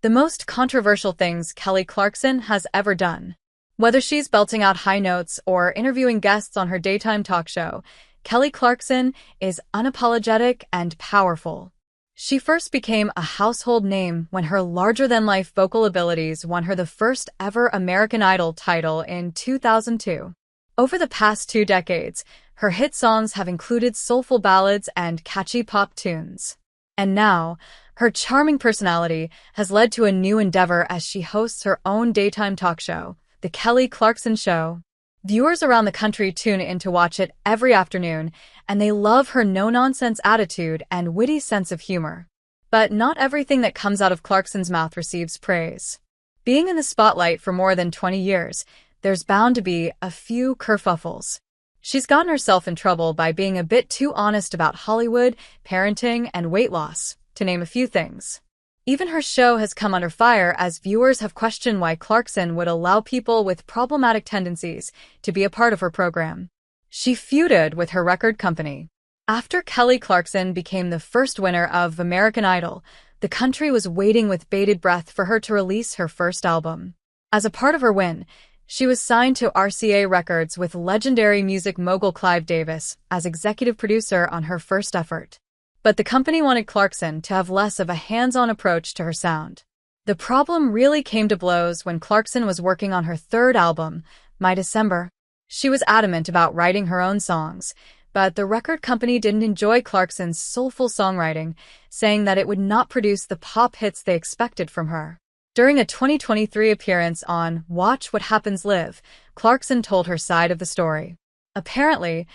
The most controversial things Kelly Clarkson has ever done. Whether she's belting out high notes or interviewing guests on her daytime talk show, Kelly Clarkson is unapologetic and powerful. She first became a household name when her larger-than-life vocal abilities won her the first ever American Idol title in 2002. Over the past 2 decades, her hit songs have included soulful ballads and catchy pop tunes. And now, her charming personality has led to a new endeavor as she hosts her own daytime talk show, The Kelly Clarkson Show. Viewers around the country tune in to watch it every afternoon, and they love her no-nonsense attitude and witty sense of humor. But not everything that comes out of Clarkson's mouth receives praise. Being in the spotlight for more than 20 years, there's bound to be a few kerfuffles. She's gotten herself in trouble by being a bit too honest about Hollywood, parenting, and weight loss, to name a few things. Even her show has come under fire as viewers have questioned why Clarkson would allow people with problematic tendencies to be a part of her program. She feuded with her record company. After Kelly Clarkson became the first winner of American Idol, the country was waiting with bated breath for her to release her first album. As a part of her win, she was signed to RCA Records with legendary music mogul Clive Davis as executive producer on her first effort. But the company wanted Clarkson to have less of a hands-on approach to her sound. The problem really came to blows when Clarkson was working on her third album, My December. She was adamant about writing her own songs, but the record company didn't enjoy Clarkson's soulful songwriting, saying that it would not produce the pop hits they expected from her. During a 2023 appearance on Watch What Happens Live, Clarkson told her side of the story. Apparently,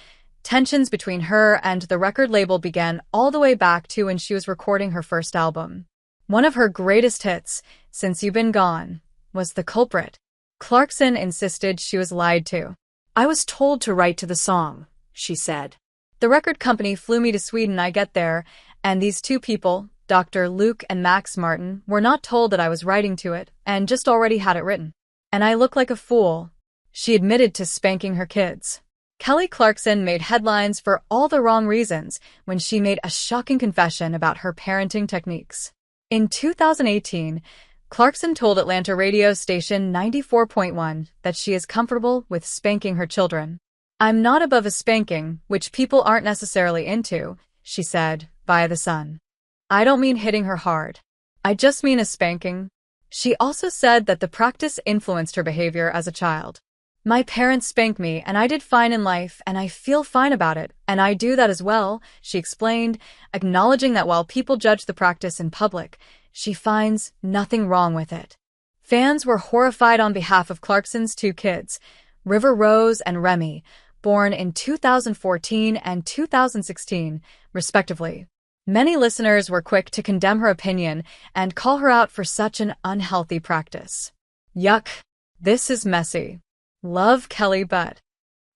tensions between her and the record label began all the way back to when she was recording her first album. One of her greatest hits, Since You've Been Gone, was the culprit. Clarkson insisted she was lied to. "I was told to write to the song," she said. "The record company flew me to Sweden. I get there, and these two people, Dr. Luke and Max Martin, were not told that I was writing to it and just already had it written. And I look like a fool." She admitted to spanking her kids. Kelly Clarkson made headlines for all the wrong reasons when she made a shocking confession about her parenting techniques. In 2018, Clarkson told Atlanta radio station 94.1 that she is comfortable with spanking her children. "I'm not above a spanking, which people aren't necessarily into," she said, via The Sun. "I don't mean hitting her hard. I just mean a spanking." She also said that the practice influenced her behavior as a child. "My parents spanked me, and I did fine in life, and I feel fine about it, and I do that as well," she explained, acknowledging that while people judge the practice in public, she finds nothing wrong with it. Fans were horrified on behalf of Clarkson's 2 kids, River Rose and Remy, born in 2014 and 2016, respectively. Many listeners were quick to condemn her opinion and call her out for such an unhealthy practice. "Yuck. This is messy. Love Kelly but..."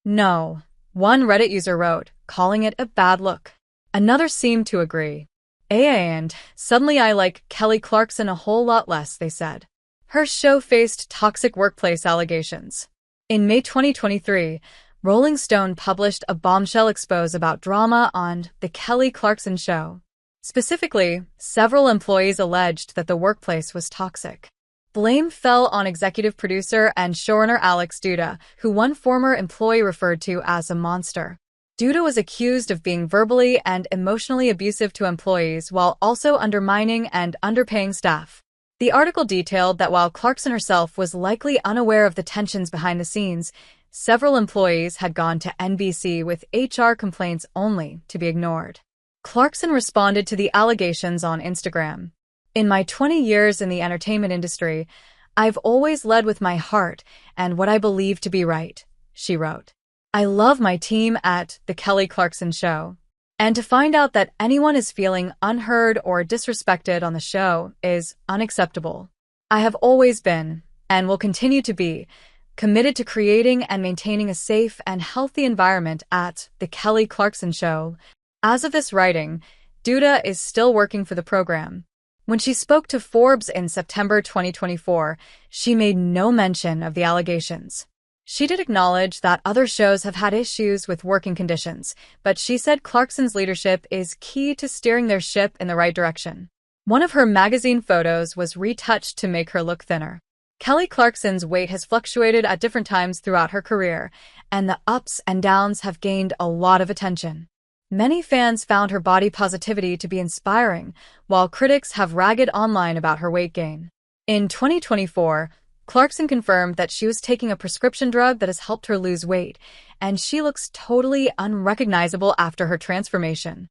"No," one Reddit user wrote, calling it a bad look. Another seemed to agree. And suddenly I like Kelly Clarkson a whole lot less, they said. Her show faced toxic workplace allegations. In May 2023, Rolling Stone published a bombshell expose about drama on The Kelly Clarkson Show. Specifically, several employees alleged that the workplace was toxic. Blame fell on executive producer and showrunner Alex Duda, who one former employee referred to as a monster. Duda was accused of being verbally and emotionally abusive to employees while also undermining and underpaying staff. The article detailed that while Clarkson herself was likely unaware of the tensions behind the scenes, several employees had gone to NBC with HR complaints only to be ignored. Clarkson responded to the allegations on Instagram. "In my 20 years in the entertainment industry, I've always led with my heart and what I believe to be right," she wrote. "I love my team at The Kelly Clarkson Show. And to find out that anyone is feeling unheard or disrespected on the show is unacceptable. I have always been, and will continue to be, committed to creating and maintaining a safe and healthy environment at The Kelly Clarkson Show." As of this writing, Duda is still working for the program. When she spoke to Forbes in September 2024, she made no mention of the allegations. She did acknowledge that other shows have had issues with working conditions, but she said Clarkson's leadership is key to steering their ship in the right direction. One of her magazine photos was retouched to make her look thinner. Kelly Clarkson's weight has fluctuated at different times throughout her career, and the ups and downs have gained a lot of attention. Many fans found her body positivity to be inspiring, while critics have ragged online about her weight gain. In 2024, Clarkson confirmed that she was taking a prescription drug that has helped her lose weight, and she looks totally unrecognizable after her transformation.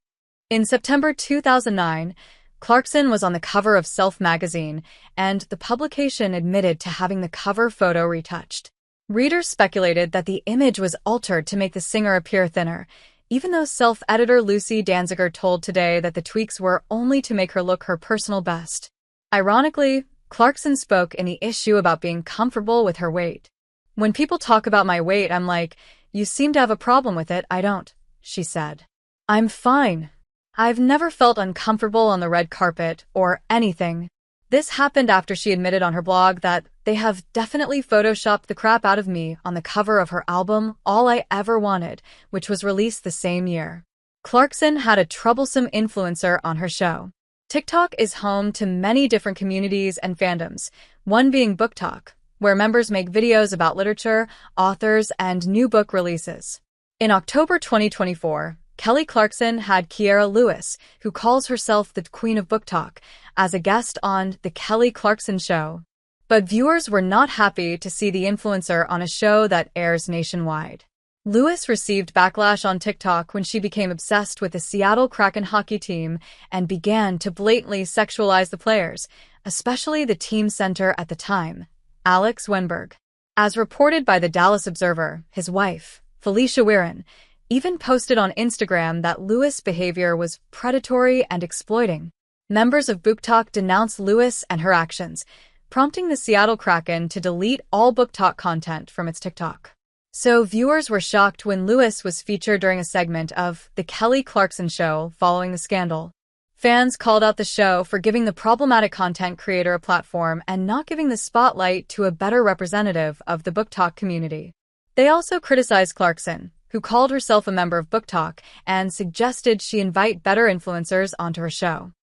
In September 2009, Clarkson was on the cover of Self magazine, and the publication admitted to having the cover photo retouched. Readers speculated that the image was altered to make the singer appear thinner, even though Self editor Lucy Danziger told Today that the tweaks were only to make her look her personal best. Ironically, Clarkson spoke in the issue about being comfortable with her weight. "When people talk about my weight, I'm like, you seem to have a problem with it, I don't," she said. "I'm fine. I've never felt uncomfortable on the red carpet or anything." This happened after she admitted on her blog that they have definitely photoshopped the crap out of me on the cover of her album All I Ever Wanted, which was released the same year. Clarkson had a troublesome influencer on her show. TikTok is home to many different communities and fandoms, one being Book Talk, where members make videos about literature, authors, and new book releases. In October 2024, Kelly Clarkson had Kiera Lewis, who calls herself the Queen of Book Talk, as a guest on The Kelly Clarkson Show. But viewers were not happy to see the influencer on a show that airs nationwide. Lewis received backlash on TikTok when she became obsessed with the Seattle Kraken hockey team and began to blatantly sexualize the players, especially the team center at the time, Alex Wenberg. As reported by the Dallas Observer, his wife, Felicia Weirin, even posted on Instagram that Lewis' behavior was predatory and exploiting. Members of Book Talk denounced Lewis and her actions, prompting the Seattle Kraken to delete all Book Talk content from its TikTok. So viewers were shocked when Lewis was featured during a segment of The Kelly Clarkson Show following the scandal. Fans called out the show for giving the problematic content creator a platform and not giving the spotlight to a better representative of the Book Talk community. They also criticized Clarkson, who called herself a member of Book Talk, and suggested she invite better influencers onto her show.